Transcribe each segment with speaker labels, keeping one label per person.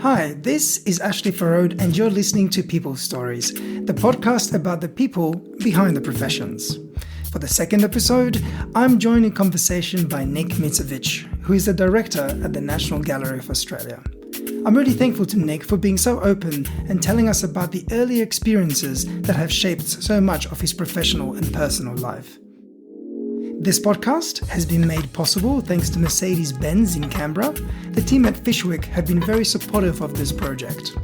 Speaker 1: Hi, this is Ashley Feraude, and you're listening to People Stories, the podcast about the people behind the professions. For the second episode, I'm joined in conversation by Nick Mitzevich, who is the director at the National Gallery of Australia. I'm really thankful to Nick for being so open and telling us about the early experiences that have shaped so much of his professional and personal life. This podcast has been made possible thanks to Mercedes-Benz in Canberra. The team at Fishwick have been very supportive of this project.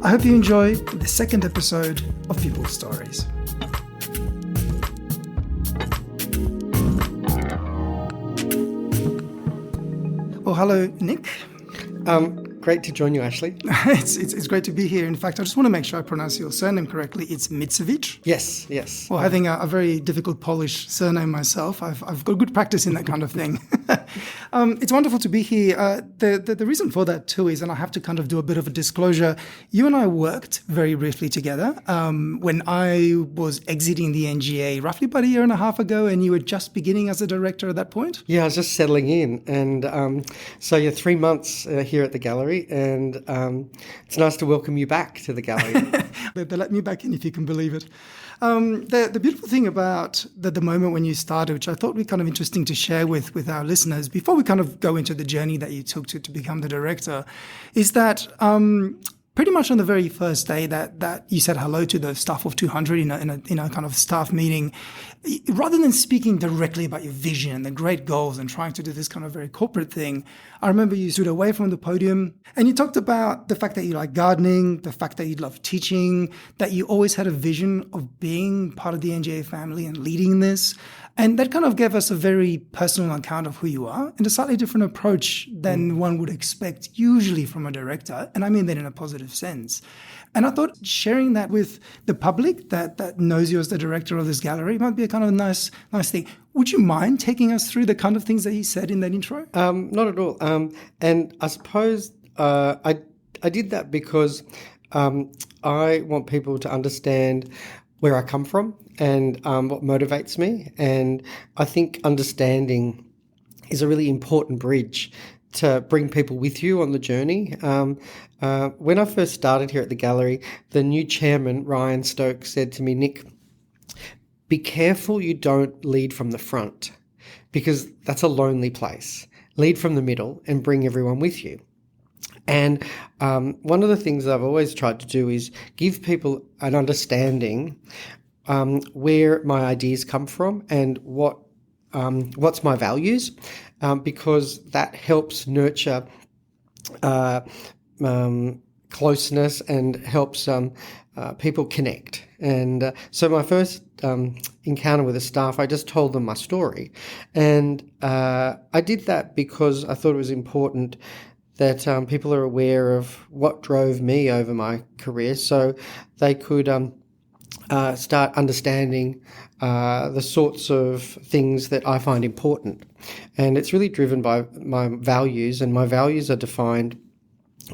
Speaker 1: I hope you enjoy the second episode of People Stories. Well, hello, Nick.
Speaker 2: Great to join you, Ashley.
Speaker 1: It's great to be here. In fact, I just want to make sure I pronounce your surname correctly. It's Mitzevich?
Speaker 2: Yes.
Speaker 1: Well, having a very difficult Polish surname myself, I've got good practice in that kind of thing. It's wonderful to be here. The reason for that too is, and I have to kind of do a bit of a disclosure, you and I worked very briefly together when I was exiting the NGA roughly about a year and a half ago, and you were just beginning as a director at that point?
Speaker 2: Yeah, I was just settling in. And so you're 3 months here at the gallery, and it's nice to welcome you back to the gallery.
Speaker 1: They let me back in, if you can believe it. The beautiful thing about the moment when you started, which I thought would be kind of interesting to share with our listeners, before we kind of go into the journey that you took to become the director, is that pretty much on the very first day that you said hello to the staff of 200 in a kind of staff meeting, rather than speaking directly about your vision and the great goals and trying to do this kind of very corporate thing, I remember you stood away from the podium and you talked about the fact that you like gardening, the fact that you love teaching, that you always had a vision of being part of the NGA family and leading this. And that kind of gave us a very personal account of who you are and a slightly different approach than one would expect usually from a director. And I mean that in a positive sense. And I thought sharing that with the public that knows you as the director of this gallery might be a kind of nice thing. Would you mind taking us through the kind of things that he said in that intro?
Speaker 2: Not at all. And I suppose I did that because I want people to understand where I come from and what motivates me. And I think understanding is a really important bridge to bring people with you on the journey. When I first started here at the gallery, the new chairman, Ryan Stokes, said to me, Nick, be careful you don't lead from the front because that's a lonely place. Lead from the middle and bring everyone with you. And one of the things I've always tried to do is give people an understanding where my ideas come from and what's my values, because that helps nurture closeness and helps people connect. And so my first encounter with the staff, I just told them my story. And I did that because I thought it was important that people are aware of what drove me over my career so they could start understanding the sorts of things that I find important. And it's really driven by my values, and my values are defined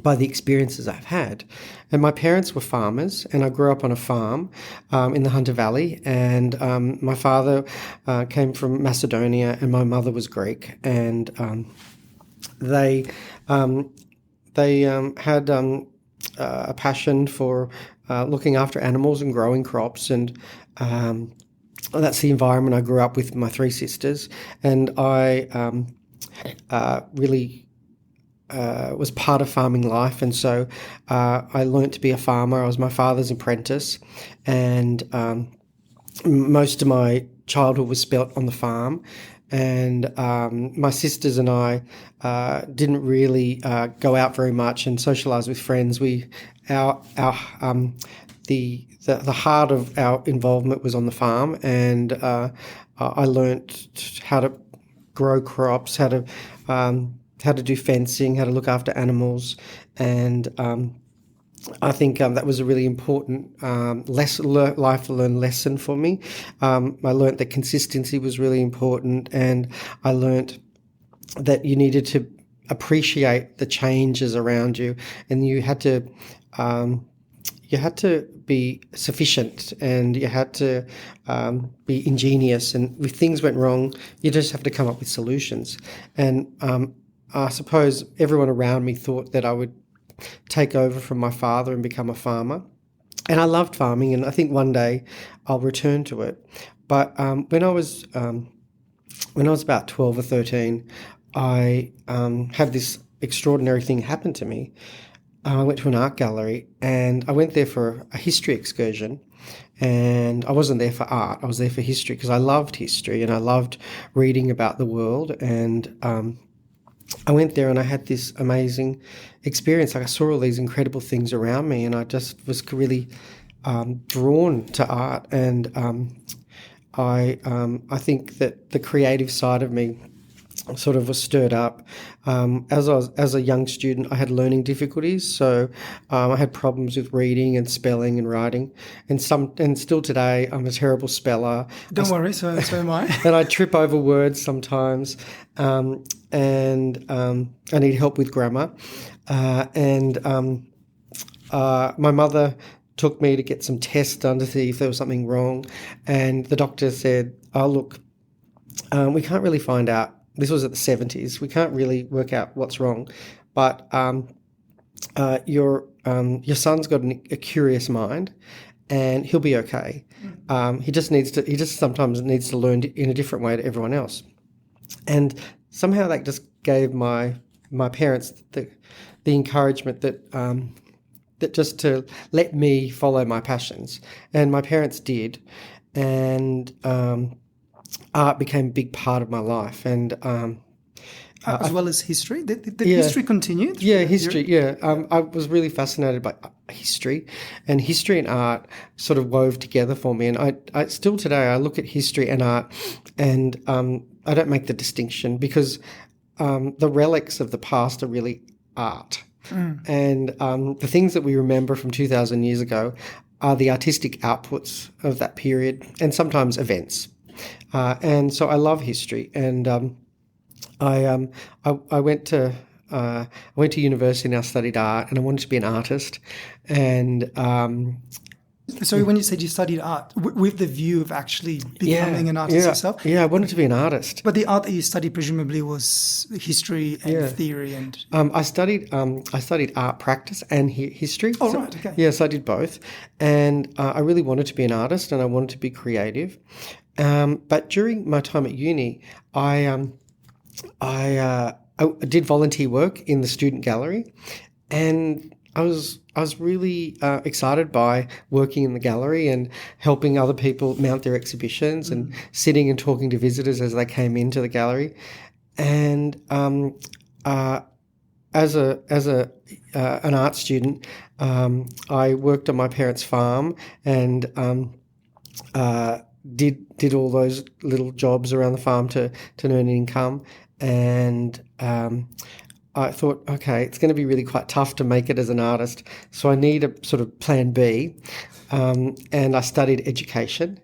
Speaker 2: by the experiences I've had. And my parents were farmers, and I grew up on a farm in the Hunter Valley, and my father came from Macedonia and my mother was Greek, and they had a passion for looking after animals and growing crops, and that's the environment I grew up with my three sisters. And I really was part of farming life, and so I learnt to be a farmer. I was my father's apprentice, and most of my childhood was spent on the farm. And my sisters and I didn't really go out very much and socialise with friends. The heart of our involvement was on the farm, and I learnt how to grow crops, how to do fencing, how to look after animals, and I think that was a really important life-learned lesson for me. I learnt that consistency was really important, and I learnt that you needed to appreciate the changes around you, and you had to be sufficient, and you had to be ingenious. And if things went wrong, you just have to come up with solutions. And I suppose everyone around me thought that I would take over from my father and become a farmer. And I loved farming, and I think one day I'll return to it. But when I was about 12 or 13, I had this extraordinary thing happen to me. I went to an art gallery, and I went there for a history excursion. And I wasn't there for art. I was there for history because I loved history and I loved reading about the world. And I went there and I had this amazing experience. Like, I saw all these incredible things around me, and I just was really drawn to art. And I think that the creative side of me sort of was stirred up. As a young student, I had learning difficulties, so I had problems with reading and spelling and writing, and still today I'm a terrible speller.
Speaker 1: Don't worry, so am I.
Speaker 2: And I trip over words sometimes, and I need help with grammar. My mother took me to get some tests done to see if there was something wrong, and the doctor said, "Oh, look, we can't really find out." This was at the 70s. We can't really work out what's wrong, but your son's got a curious mind, and he'll be okay. He just sometimes needs to learn in a different way to everyone else. And somehow that just gave my parents the encouragement that just to let me follow my passions, and my parents did, and art became a big part of my life, and
Speaker 1: as well as history. Did history continue?
Speaker 2: Yeah, history. Yeah, I was really fascinated by history, and history and art sort of wove together for me. And I still today I look at history and art, and I don't make the distinction because the relics of the past are really art, and the things that we remember from 2,000 years ago are the artistic outputs of that period, and sometimes events. And so I love history, and I went to university and I studied art, and I wanted to be an artist. And
Speaker 1: so when you said you studied art, with the view of actually becoming an artist yourself?
Speaker 2: Yeah, I wanted to be an artist.
Speaker 1: But the art that you studied presumably was history and theory and...
Speaker 2: I studied art practice and history.
Speaker 1: Oh, so, right, okay.
Speaker 2: Yes, I did both. And I really wanted to be an artist, and I wanted to be creative. But during my time at uni, I did volunteer work in the student gallery, and I was really excited by working in the gallery and helping other people mount their exhibitions and sitting and talking to visitors as they came into the gallery. And as an art student, I worked on my parents' farm and did all those little jobs around the farm to earn an income, and I thought, okay, it's going to be really quite tough to make it as an artist, so I need a sort of plan B, and I studied education,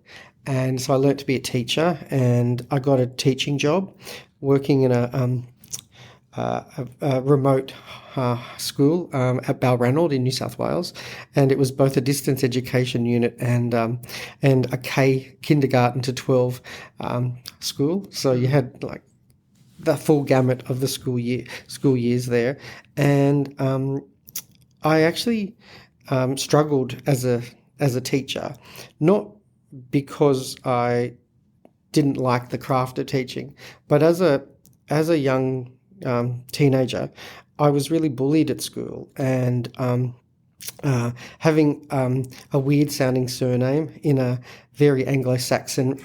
Speaker 2: and so I learnt to be a teacher, and I got a teaching job working in a remote school at Balranald in New South Wales, and it was both a distance education unit and a kindergarten to 12 school. So you had like the full gamut of the school years there, and I actually struggled as a teacher, not because I didn't like the craft of teaching, but as a young teenager, I was really bullied at school, and having a weird sounding surname in a very Anglo-Saxon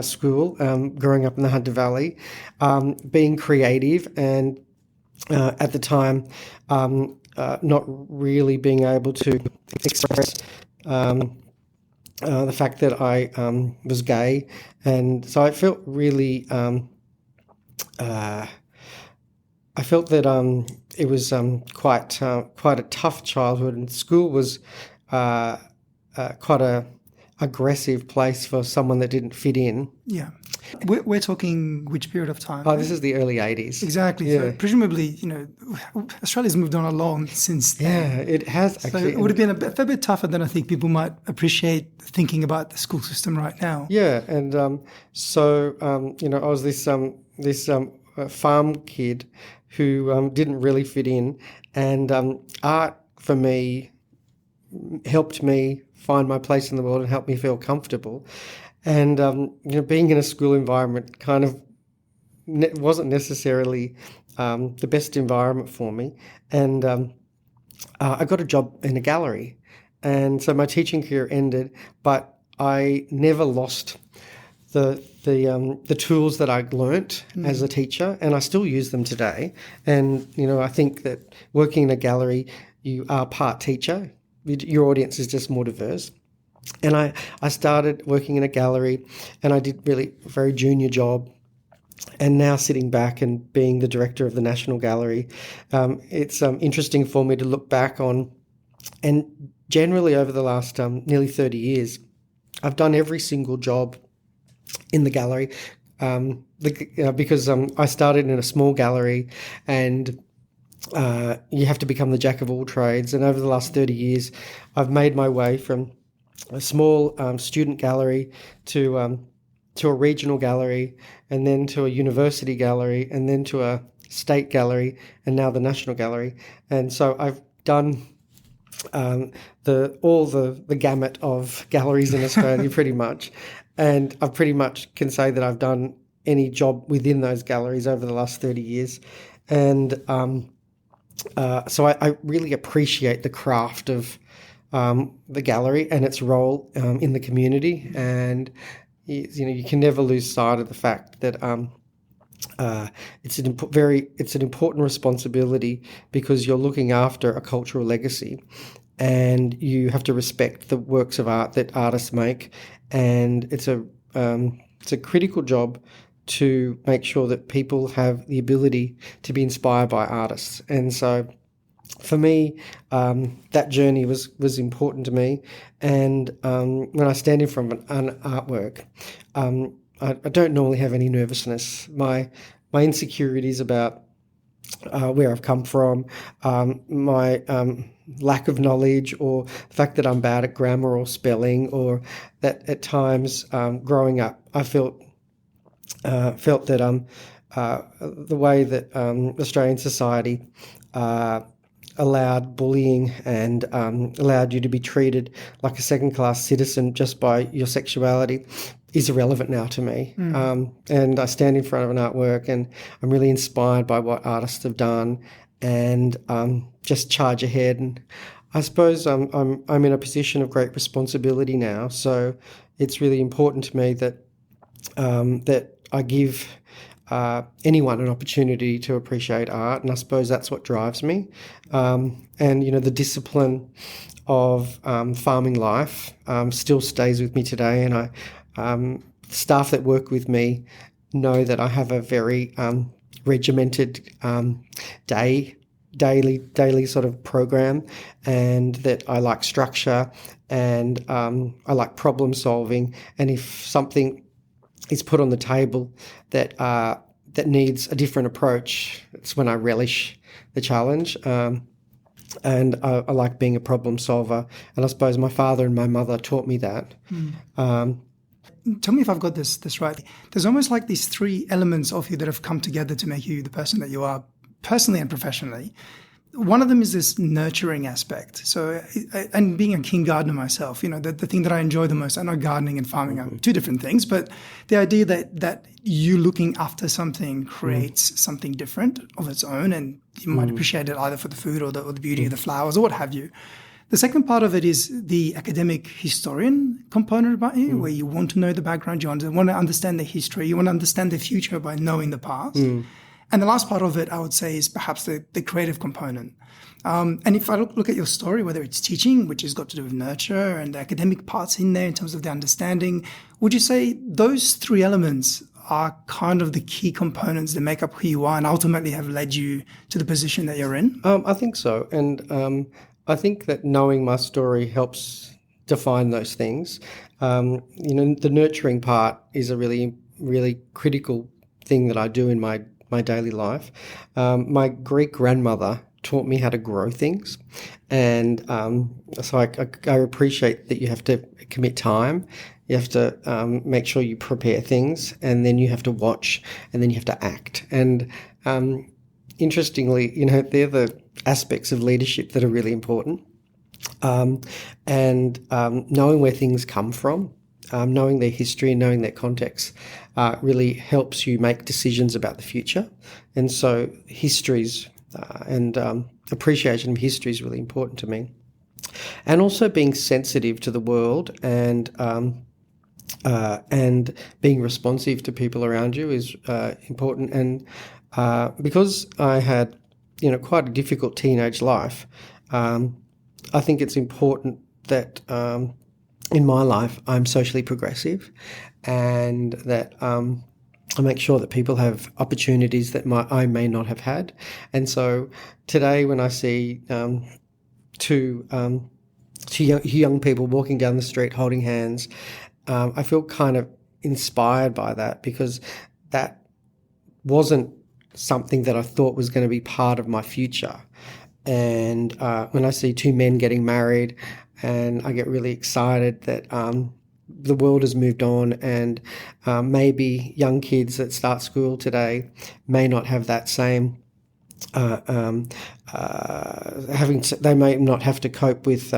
Speaker 2: school, growing up in the Hunter Valley, being creative, and at the time not really being able to express the fact that I was gay, and so I felt really I felt that it was quite a tough childhood, and school was quite a aggressive place for someone that didn't fit in.
Speaker 1: Yeah. We're talking which period of time?
Speaker 2: Oh, this is the early 80s.
Speaker 1: Exactly. Yeah. So presumably, Australia's moved on a long since then.
Speaker 2: Yeah, it has actually.
Speaker 1: So it would have been a fair bit tougher than I think people might appreciate thinking about the school system right now.
Speaker 2: Yeah, and I was this farm kid who didn't really fit in. And art, for me, helped me find my place in the world and helped me feel comfortable. And, being in a school environment kind of wasn't necessarily the best environment for me. And I got a job in a gallery. And so my teaching career ended, but I never lost the tools that I learnt as a teacher, and I still use them today. And, I think that working in a gallery, you are part teacher. Your audience is just more diverse. And I started working in a gallery, and I did really a very junior job. And now sitting back and being the director of the National Gallery, it's interesting for me to look back on. And generally over the last nearly 30 years, I've done every single job in the gallery because I started in a small gallery, and you have to become the jack of all trades. And over the last 30 years, I've made my way from a small student gallery to a regional gallery, and then to a university gallery, and then to a state gallery, and now the National Gallery. And so I've done the gamut of galleries in Australia pretty much. And I pretty much can say that I've done any job within those galleries over the last 30 years. And so I really appreciate the craft of the gallery and its role in the community. And you can never lose sight of the fact that it's an important responsibility, because you're looking after a cultural legacy, and you have to respect the works of art that artists make. And it's a critical job to make sure that people have the ability to be inspired by artists. And so for me, that journey was important to me. And when I stand in front of an artwork, I don't normally have any nervousness. My insecurities about where I've come from, my lack of knowledge, or the fact that I'm bad at grammar or spelling, or that at times growing up I felt that the way that Australian society allowed bullying and allowed you to be treated like a second-class citizen just by your sexuality is irrelevant now to me. And I stand in front of an artwork, and I'm really inspired by what artists have done, and just charge ahead. And I suppose I'm in a position of great responsibility now, so it's really important to me that that I give anyone an opportunity to appreciate art, and I suppose that's what drives me. And the discipline of farming life still stays with me today, and staff that work with me know that I have a very regimented daily sort of program, and that I like structure, and I like problem solving. And if something is put on the table that needs a different approach, it's when I relish the challenge. And I like being a problem solver. And I suppose my father and my mother taught me that.
Speaker 1: Tell me if I've got this right. There's almost like these three elements of you that have come together to make you the person that you are, personally and professionally. One of them is this nurturing aspect. So, and being a keen gardener myself, the thing that I enjoy the most, I know gardening and farming are two different things, but the idea that you looking after something creates something different of its own, and you might appreciate it either for the food or the beauty of the flowers or what have you. The second part of it is the academic historian component about you, where you want to know the background, you want to understand the history, you want to understand the future by knowing the past. And the last part of it, I would say, is perhaps the creative component. And if I look at your story, whether it's teaching, which has got to do with nurture, and the academic parts in there in terms of the understanding, would you say those three elements are kind of the key components that make up who you are and ultimately have led you to the position that you're in?
Speaker 2: I think so. And I think that knowing my story helps define those things. The nurturing part is a really, really critical thing that I do in my daily life. My Greek grandmother taught me how to grow things, and so I appreciate that you have to commit time. You have to make sure you prepare things, and then you have to watch, and then you have to act. And interestingly, they're the aspects of leadership that are really important. Knowing where things come from, knowing their history and knowing their context really helps you make decisions about the future. And so histories and appreciation of history is really important to me. And also being sensitive to the world and being responsive to people around you is important. And because I had, quite a difficult teenage life, I think it's important that in my life I'm socially progressive, and that I make sure that people have opportunities that I may not have had. And so today, when I see two young people walking down the street holding hands, I feel kind of inspired by that, because that wasn't something that I thought was going to be part of my future. And when I see two men getting married, and I get really excited that the world has moved on, and maybe young kids that start school today may not have that same they may not have to cope with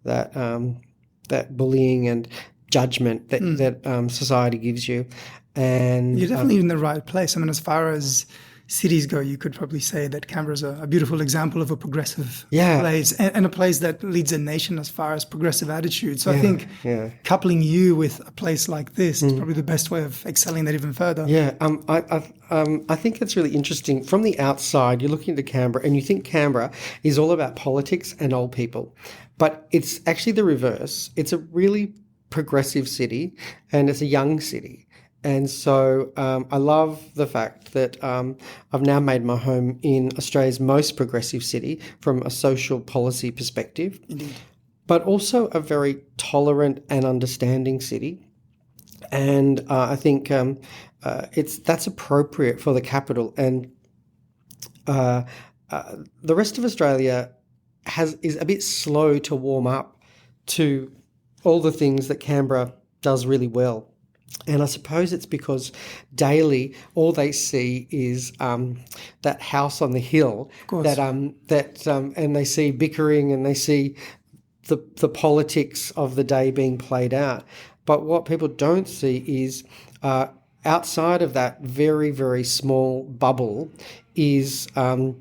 Speaker 2: that bullying and judgment that society gives you. And
Speaker 1: you're definitely in the right place. I mean, as far as cities go, you could probably say that Canberra's a beautiful example of a progressive place, and a place that leads a nation as far as progressive attitude. So I think coupling you with a place like this is probably the best way of excelling that even further.
Speaker 2: Yeah, I think it's really interesting. From the outside, you're looking into Canberra and you think Canberra is all about politics and old people, but it's actually the reverse. It's a really progressive city, and it's a young city. And so I love the fact that I've now made my home in Australia's most progressive city from a social policy perspective.
Speaker 1: Indeed.
Speaker 2: But also a very tolerant and understanding city. And I think that's appropriate for the capital. And the rest of Australia is a bit slow to warm up to all the things that Canberra does really well. And I suppose it's because daily all they see is that house on the hill, and they see bickering, and they see the politics of the day being played out. But what people don't see is outside of that very, very small bubble is a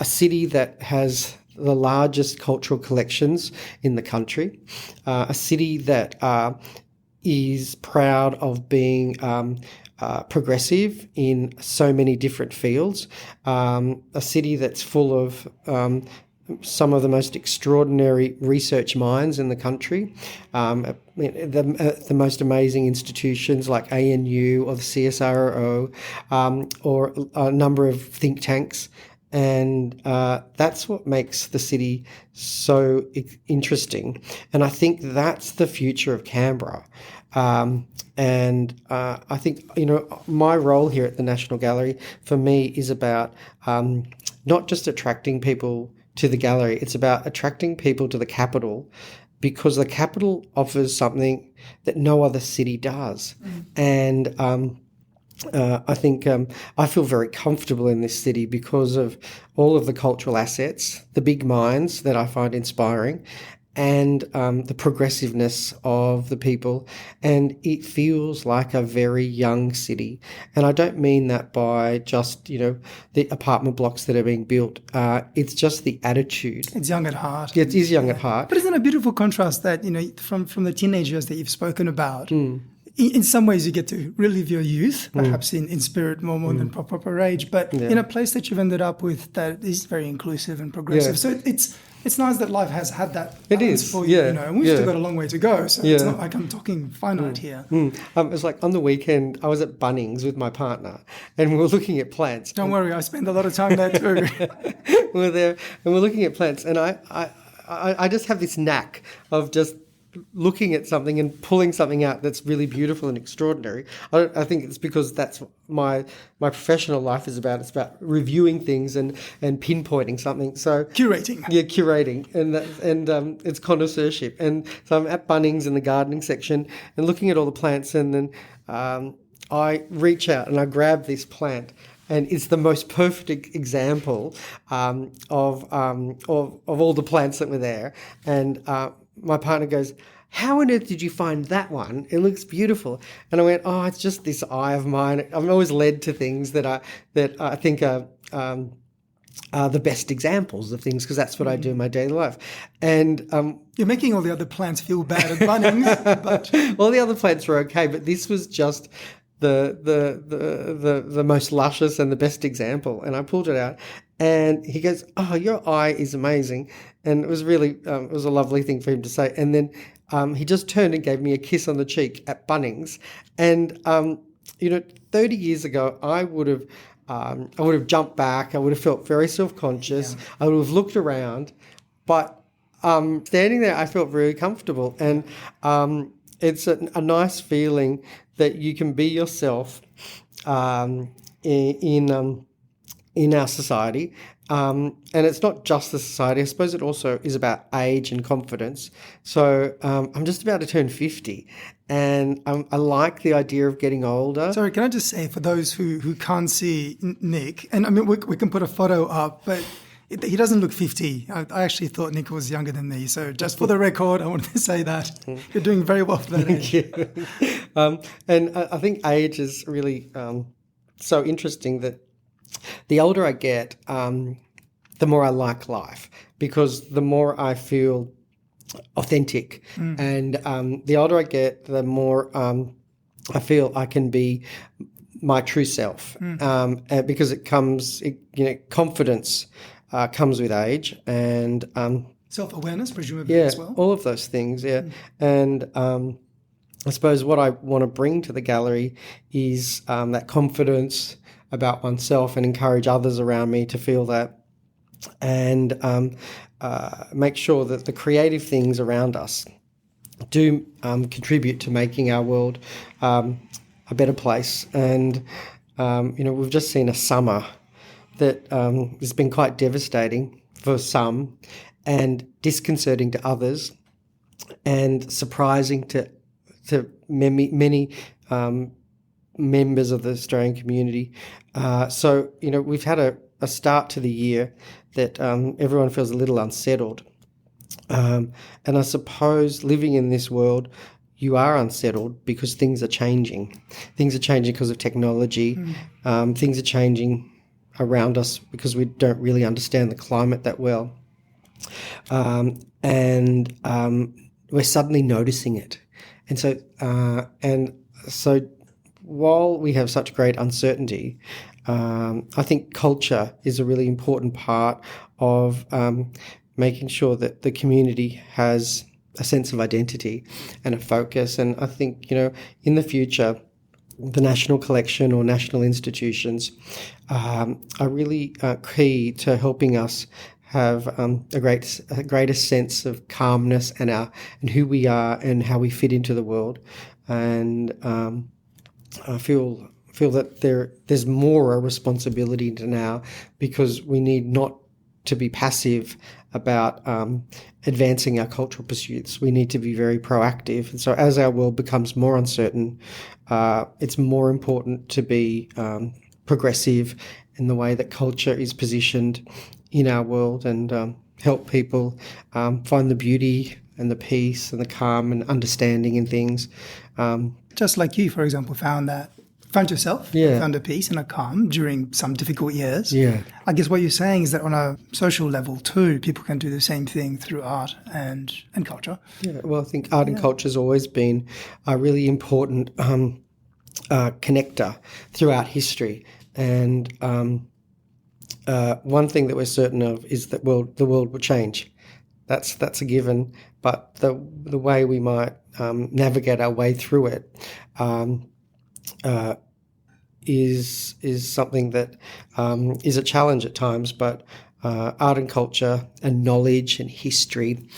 Speaker 2: city that has the largest cultural collections in the country, a city that is proud of being progressive in so many different fields, a city that's full of some of the most extraordinary research minds in the country, the most amazing institutions like ANU or the CSIRO, or a number of think tanks. And that's what makes the city so interesting. And I think that's the future of Canberra. And I think, my role here at the National Gallery, for me, is about not just attracting people to the gallery, it's about attracting people to the capital, because the capital offers something that no other city does. And I think I feel very comfortable in this city because of all of the cultural assets, the big minds that I find inspiring, and the progressiveness of the people. And it feels like a very young city. And I don't mean that by just, the apartment blocks that are being built. It's just the attitude.
Speaker 1: It's young at heart.
Speaker 2: Yeah, it is young at heart.
Speaker 1: But isn't it a beautiful contrast that, from the teenagers that you've spoken about, in some ways you get to relive your youth, perhaps in spirit more than proper age, but in a place that you've ended up with that is very inclusive and progressive. So it's nice that life has had that balance for you, and we've still got a long way to go. So it's not like I'm talking finite here.
Speaker 2: It's like on the weekend, I was at Bunnings with my partner, and we were looking at plants.
Speaker 1: Don't worry, I spend a lot of time there too.
Speaker 2: We were there, and we're looking at plants, and I just have this knack of just looking at something and pulling something out that's really beautiful and extraordinary. I think it's because that's what my professional life is about. It's about reviewing things and pinpointing something. So
Speaker 1: curating.
Speaker 2: Yeah, curating. And it's connoisseurship. And so I'm at Bunnings in the gardening section and looking at all the plants, and then I reach out and I grab this plant, and it's the most perfect example of all the plants that were there. And my partner goes, "How on earth did you find that one? It looks beautiful." And I went, "Oh, it's just this eye of mine. I'm always led to things that I think are the best examples of things, because that's what I do in my daily life." And
Speaker 1: you're making all the other plants feel bad at Bunnings, but
Speaker 2: all the other plants were okay, but this was just the most luscious and the best example. And I pulled it out, and he goes, "Oh, your eye is amazing." And it was really it was a lovely thing for him to say. And then he just turned and gave me a kiss on the cheek at Bunnings. And 30 years ago, I would have jumped back. I would have felt very self-conscious. Yeah. I would have looked around, but standing there, I felt very comfortable. And it's a nice feeling that you can be yourself in our society. And it's not just the society. I suppose it also is about age and confidence. So I'm just about to turn 50, and I like the idea of getting older.
Speaker 1: Sorry, can I just say, for those who can't see Nick, and I mean, we can put a photo up, but he doesn't look 50. I actually thought Nick was younger than me. So just for the record, I wanted to say that. You're doing very well for that age.
Speaker 2: And I think age is really so interesting, that the older I get, the more I like life, because the more I feel authentic. And the older I get, the more I feel I can be my true self, because confidence comes with age, and
Speaker 1: self-awareness, presumably, as well.
Speaker 2: All of those things, And I suppose what I want to bring to the gallery is that confidence about oneself, and encourage others around me to feel that, and make sure that the creative things around us do contribute to making our world a better place. And we've just seen a summer that has been quite devastating for some, and disconcerting to others, and surprising to many members of the Australian community. So we've had a start to the year that everyone feels a little unsettled. And I suppose living in this world, you are unsettled because things are changing. Things are changing because of technology. Things are changing around us because we don't really understand the climate that well. And we're suddenly noticing it. And so while we have such great uncertainty, I think culture is a really important part of making sure that the community has a sense of identity and a focus. And I think, in the future, the National Collection or national institutions are really key to helping us have a greater sense of calmness and who we are and how we fit into the world. And I feel that there's more a responsibility now, because we need not to be passive about advancing our cultural pursuits. We need to be very proactive. And so as our world becomes more uncertain, it's more important to be progressive in the way that culture is positioned in our world, and help people find the beauty and the peace and the calm and understanding in things.
Speaker 1: Just like you, for example, found yourself, found a peace and a calm during some difficult years.
Speaker 2: Yeah.
Speaker 1: I guess what you're saying is that on a social level too, people can do the same thing through art and culture.
Speaker 2: Yeah, well, I think art and culture has always been a really important connector throughout history. And one thing that we're certain of is that the world will change. That's a given. But the way we might navigate our way through it is something that is a challenge at times. But art and culture and knowledge and history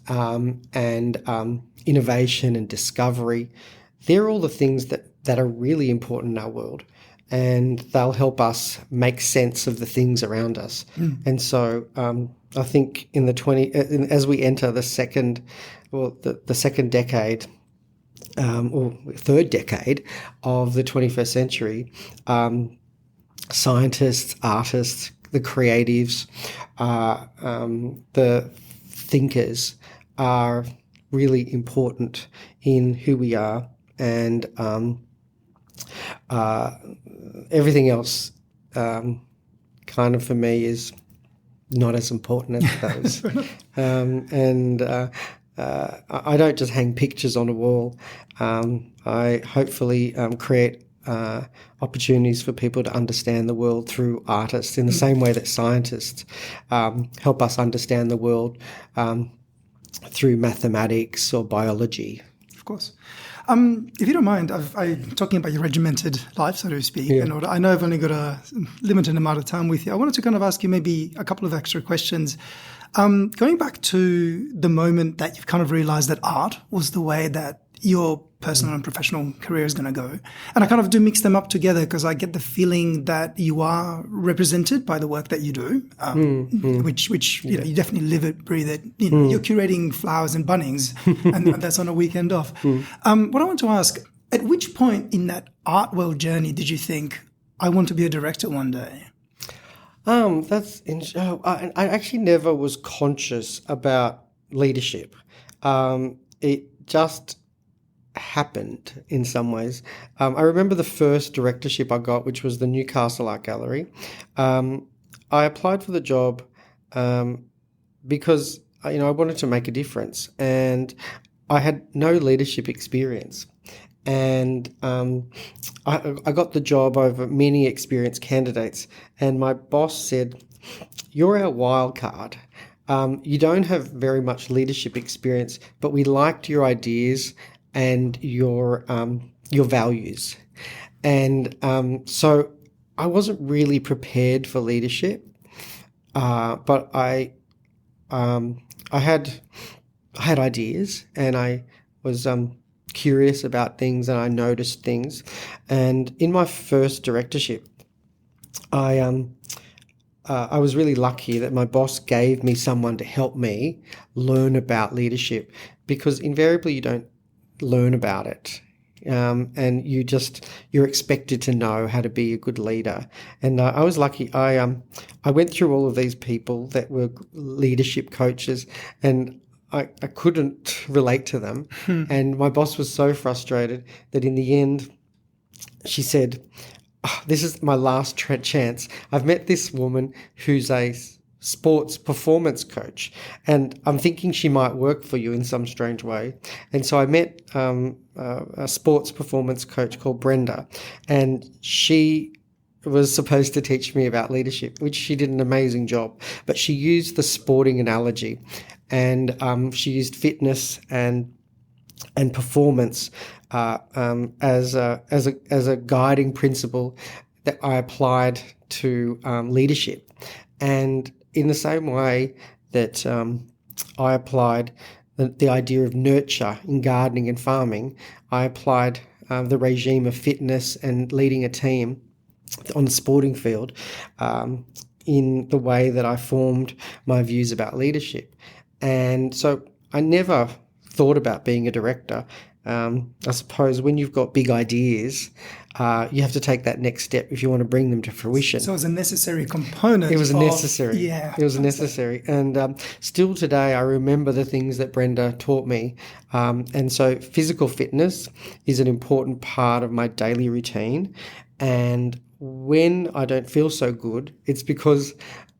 Speaker 2: and innovation and discovery, they're all the things that are really important in our world. And they'll help us make sense of the things around us. And so I think as we enter the second decade, or third decade of the 21st century, scientists, artists, the creatives, the thinkers are really important in who we are, and everything else kind of for me is not as important as those. I don't just hang pictures on a wall. I hopefully create opportunities for people to understand the world through artists, in the same way that scientists help us understand the world through mathematics or biology.
Speaker 1: Of course. If you don't mind, I'm talking about your regimented life, so to speak.
Speaker 2: Yeah.
Speaker 1: And I know I've only got a limited amount of time with you. I wanted to kind of ask you maybe a couple of extra questions. Going back to the moment that you've kind of realized that art was the way that your personal and professional career is going to go. And I kind of do mix them up together because I get the feeling that you are represented by the work that you do, which you know, you definitely live it, breathe it. You know, you're curating flowers and Bunnings, and that's on a weekend off. What I want to ask, at which point in that art world journey did you think, I want to be a director one day?
Speaker 2: I actually never was conscious about leadership. It just happened in some ways. I remember the first directorship I got, which was the Newcastle Art Gallery. I applied for the job because I wanted to make a difference, and I had no leadership experience. And I got the job over many experienced candidates, and my boss said, "You're our wild card. You don't have very much leadership experience, but we liked your ideas and your values." And so I wasn't really prepared for leadership, but I had ideas, and I was curious about things, and I noticed things. And in my first directorship, I was really lucky that my boss gave me someone to help me learn about leadership, because invariably you don't learn about it. And you're expected to know how to be a good leader. And I was lucky. I went through all of these people that were leadership coaches, and I couldn't relate to them. And my boss was so frustrated that in the end, she said, "This is my last chance. I've met this woman who's a sports performance coach, and I'm thinking she might work for you in some strange way." And so I met a sports performance coach called Brenda, and she was supposed to teach me about leadership, which she did an amazing job. But she used the sporting analogy, and she used fitness and performance as a guiding principle that I applied to leadership. And in the same way that I applied the idea of nurture in gardening and farming, I applied the regime of fitness and leading a team on the sporting field in the way that I formed my views about leadership. And so I never thought about being a director. I suppose when you've got big ideas, you have to take that next step if you want to bring them to fruition.
Speaker 1: So it was a necessary component.
Speaker 2: It was necessary.
Speaker 1: Yeah.
Speaker 2: It was necessary. And still today, I remember the things that Brenda taught me. And so physical fitness is an important part of my daily routine. And when I don't feel so good, it's because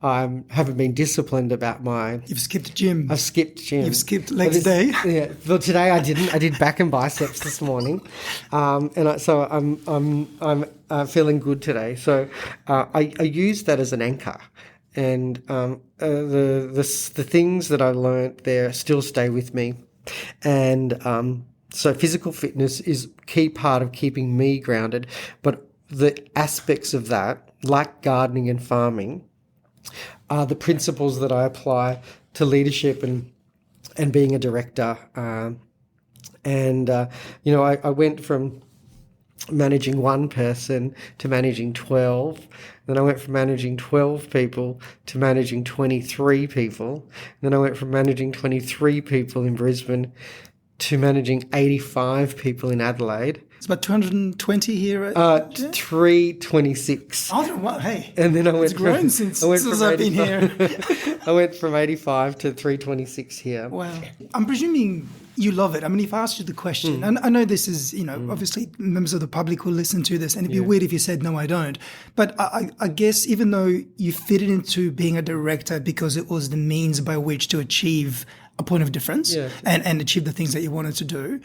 Speaker 2: I haven't been disciplined about my...
Speaker 1: You've skipped gym.
Speaker 2: I've skipped gym.
Speaker 1: You've skipped legs day.
Speaker 2: Yeah. Well, today I didn't. I did back and biceps this morning, so I'm feeling good today. So I use that as an anchor, and the things that I learned there still stay with me, and so physical fitness is a key part of keeping me grounded. But the aspects of that, like gardening and farming, are the principles that I apply to leadership and being a director. I went from managing one person to managing 12. Then I went from managing 12 people to managing 23 people. Then I went from managing 23 people in Brisbane to managing 85 people in Adelaide.
Speaker 1: It's about 220 here.
Speaker 2: 326.
Speaker 1: Oh, well, hey.
Speaker 2: And then I went
Speaker 1: It's grown since I've been here.
Speaker 2: I went from 85 to 326 here.
Speaker 1: Wow. I'm presuming you love it. I mean, if I asked you the question, and I know this is, obviously members of the public will listen to this, and it'd be weird if you said, no, I don't. But I guess even though you fit it into being a director because it was the means by which to achieve a point of difference and achieve the things that you wanted to do,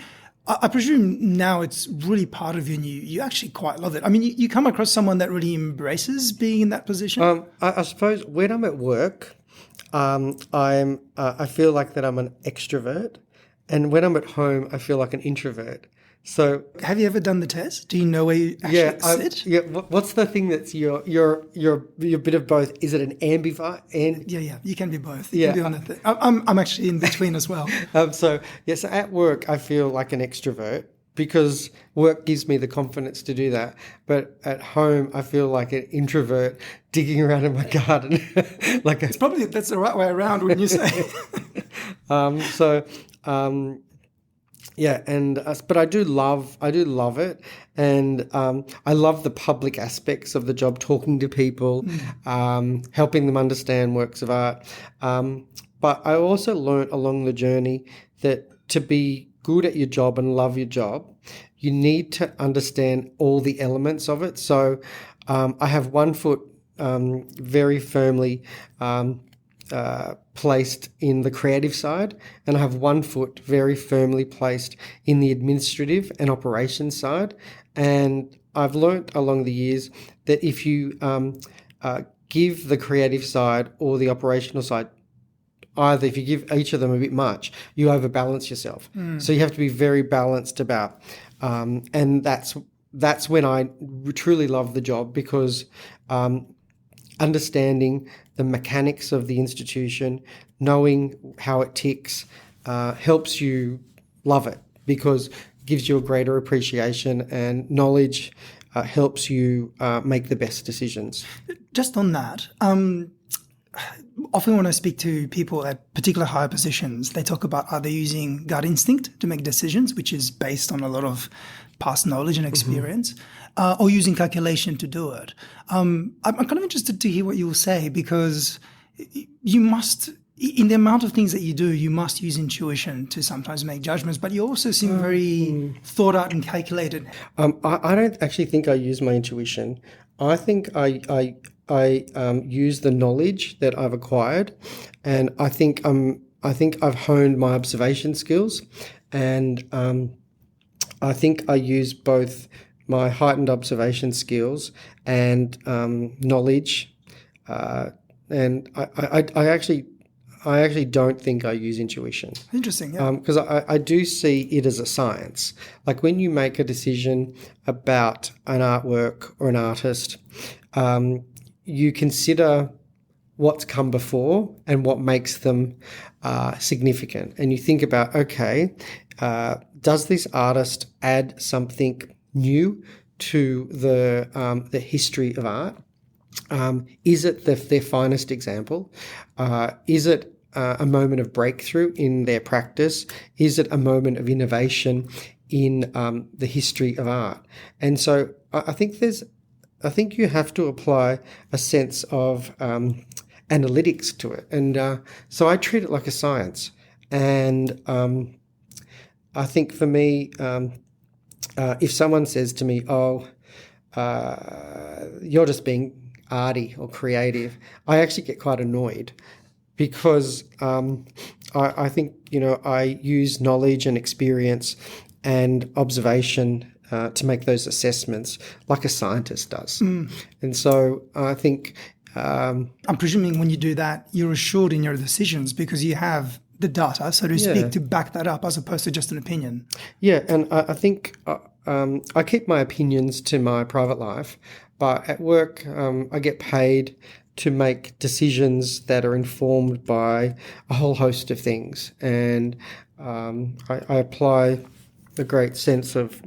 Speaker 1: I presume now it's really part of you and you actually quite love it. I mean, you come across someone that really embraces being in that position?
Speaker 2: I suppose when I'm at work, I feel like that I'm an extrovert. And when I'm at home, I feel like an introvert. So,
Speaker 1: have you ever done the test? Do you know where you actually sit?
Speaker 2: Yeah. What's the thing that's your bit of both? Is it an ambivert?
Speaker 1: Yeah. You can be both. You can be on the thing. I'm actually in between as well.
Speaker 2: So at work, I feel like an extrovert because work gives me the confidence to do that. But at home, I feel like an introvert digging around in my garden.
Speaker 1: It's probably that's the right way around when you say.
Speaker 2: But I do love it, and I love the public aspects of the job, talking to people, helping them understand works of art. But I also learnt along the journey that to be good at your job and love your job, you need to understand all the elements of it. So I have one foot very firmly placed in the creative side, and I have one foot very firmly placed in the administrative and operations side. And I've learnt along the years that if you give the creative side or the operational side, either if you give each of them a bit much, you overbalance yourself. So you have to be very balanced about, and that's when I truly love the job, because understanding the mechanics of the institution, knowing how it ticks, helps you love it, because it gives you a greater appreciation, and knowledge helps you make the best decisions.
Speaker 1: Just on that, often when I speak to people at particular higher positions, they talk about are they using gut instinct to make decisions, which is based on a lot of past knowledge and experience, or using calculation to do it. I'm kind of interested to hear what you will say, because you must, in the amount of things that you do, you must use intuition to sometimes make judgments, but you also seem very thought out and calculated.
Speaker 2: I don't actually think I use my intuition. I think I use the knowledge that I've acquired, and I think I've honed my observation skills, and I think I use both my heightened observation skills and knowledge, and I actually don't think I use intuition.
Speaker 1: Interesting, yeah.
Speaker 2: Because I do see it as a science. Like when you make a decision about an artwork or an artist, you consider what's come before and what makes them significant. And you think about, okay, does this artist add something new to the history of art? Is it their finest example? Is it a moment of breakthrough in their practice? Is it a moment of innovation in the history of art? And so I think you have to apply a sense of analytics to it. And so I treat it like a science. And I think for me, if someone says to me, you're just being arty or creative, I actually get quite annoyed, because I think, I use knowledge and experience and observation to make those assessments like a scientist does. And so I think...
Speaker 1: I'm presuming when you do that, you're assured in your decisions because you have the data, so to speak, to back that up, as opposed to just an opinion.
Speaker 2: Yeah, and I think I keep my opinions to my private life, but at work I get paid to make decisions that are informed by a whole host of things. And I apply a great sense of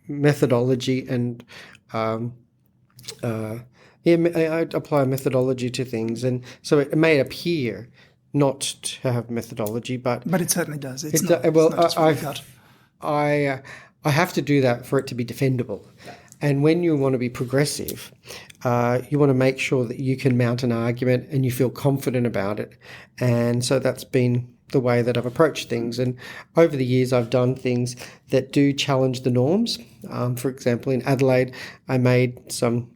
Speaker 2: methodology and I apply methodology to things. And so it may appear not to have methodology, but
Speaker 1: it certainly does.
Speaker 2: I have to do that for it to be defendable. And when you want to be progressive, you want to make sure that you can mount an argument and you feel confident about it. And so that's been the way that I've approached things. And over the years, I've done things that do challenge the norms. For example, in Adelaide, I made some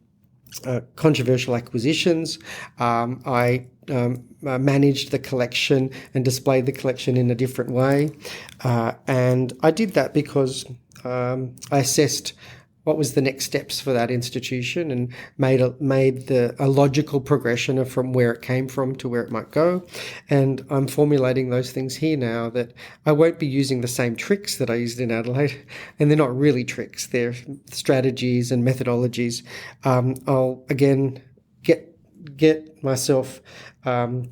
Speaker 2: controversial acquisitions. I managed the collection and displayed the collection in a different way. And I did that because I assessed what was the next steps for that institution and made a logical progression from where it came from to where it might go. And I'm formulating those things here now, that I won't be using the same tricks that I used in Adelaide. And they're not really tricks. They're strategies and methodologies. I'll, again, get myself to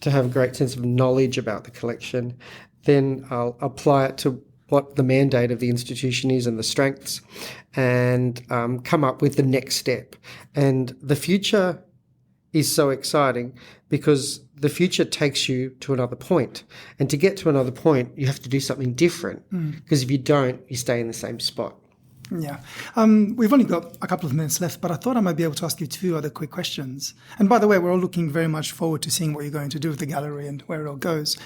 Speaker 2: have a great sense of knowledge about the collection. Then I'll apply it to what the mandate of the institution is and the strengths, and come up with the next step. And the future is so exciting because the future takes you to another point. And to get to another point, you have to do something different, because if you don't, you stay in the same spot.
Speaker 1: Yeah. We've only got a couple of minutes left, but I thought I might be able to ask you 2 other quick questions. And by the way, we're all looking very much forward to seeing what you're going to do with the gallery and where it all goes.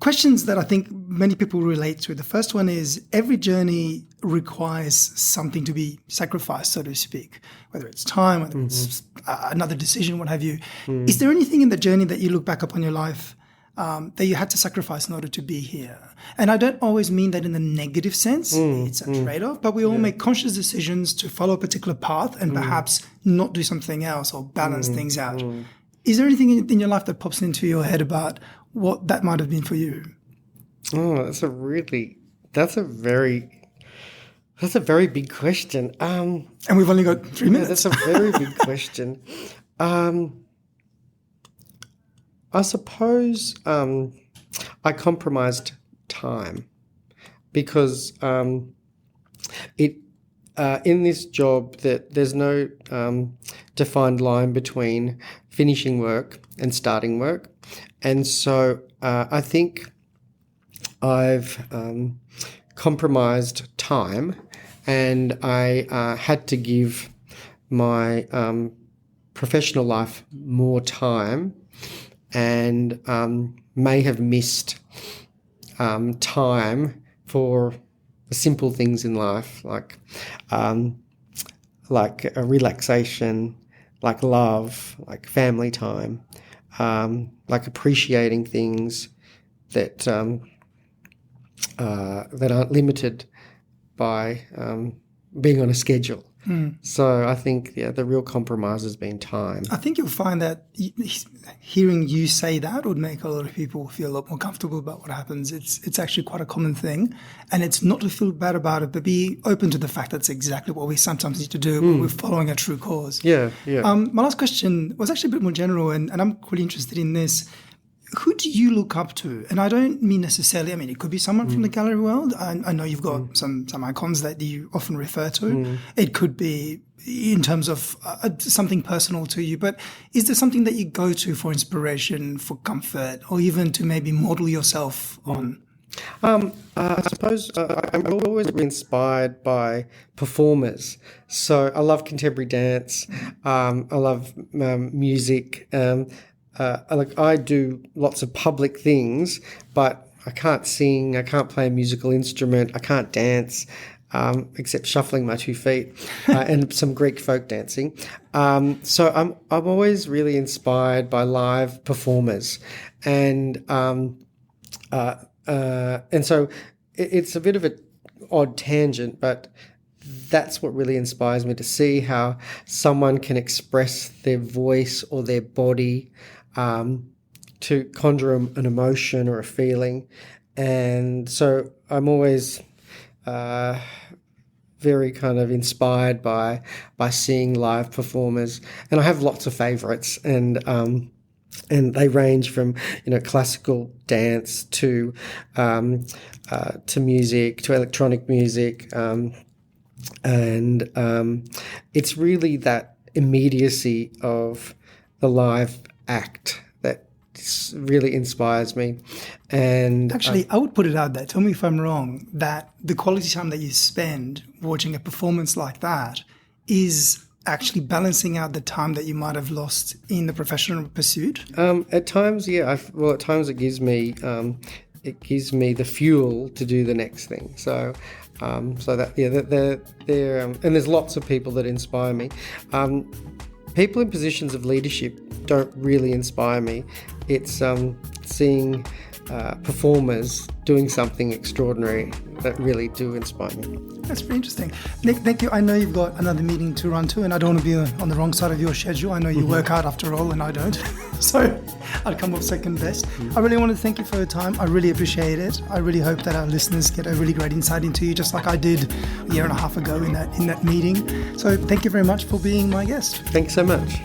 Speaker 1: Questions that I think many people relate to. The first one is, every journey requires something to be sacrificed, so to speak, whether it's time, whether it's another decision, what have you. Is there anything in the journey that you look back upon your life that you had to sacrifice in order to be here? And I don't always mean that in the negative sense. It's a trade-off, but we all make conscious decisions to follow a particular path and perhaps not do something else or balance things out. Is there anything in your life that pops into your head about what that might have been for you?
Speaker 2: Oh, that's a very big question.
Speaker 1: And we've only got 3 minutes.
Speaker 2: That's a very big question. I suppose I compromised time, because in this job that there's no defined line between finishing work and starting work, and so I think I've compromised time, and I had to give my professional life more time, and may have missed time for simple things in life, like a relaxation, like love, like family time, like appreciating things that aren't limited by being on a schedule. So I think, the real compromise has been time.
Speaker 1: I think you'll find that hearing you say that would make a lot of people feel a lot more comfortable about what happens. It's actually quite a common thing, and it's not to feel bad about it, but be open to the fact that's exactly what we sometimes need to do when we're following a true cause.
Speaker 2: Yeah.
Speaker 1: My last question was actually a bit more general, and I'm really interested in this. Who do you look up to? And I don't mean necessarily, it could be someone from the gallery world. I know you've got some icons that you often refer to. It could be in terms of something personal to you. But is there something that you go to for inspiration, for comfort, or even to maybe model yourself on?
Speaker 2: I suppose I'm always inspired by performers. So I love contemporary dance. I love music. I do lots of public things, but I can't sing, I can't play a musical instrument, I can't dance, except shuffling my 2 feet and some Greek folk dancing. So I'm always really inspired by live performers, and so it's a bit of an odd tangent, but that's what really inspires me, to see how someone can express their voice or their body to conjure an emotion or a feeling. And so I'm always very kind of inspired by seeing live performers. And I have lots of favourites, and they range from classical dance to music, to electronic music, and it's really that immediacy of the live act that really inspires me. And
Speaker 1: Actually, I would put it out there. Tell me if I'm wrong, that the quality time that you spend watching a performance like that is actually balancing out the time that you might have lost in the professional pursuit.
Speaker 2: At times, yeah. At times it gives me the fuel to do the next thing. So that they're and there's lots of people that inspire me. People in positions of leadership don't really inspire me. It's seeing performers doing something extraordinary that really do inspire me.
Speaker 1: That's pretty interesting. Nick, thank you. I know you've got another meeting to run to, and I don't want to be on the wrong side of your schedule. I know you work hard after all, and I don't. So I'd come up second best. I really want to thank you for your time. I really appreciate it. I really hope that our listeners get a really great insight into you, just like I did a year and a half ago in that meeting. So thank you very much for being my guest.
Speaker 2: Thanks so much.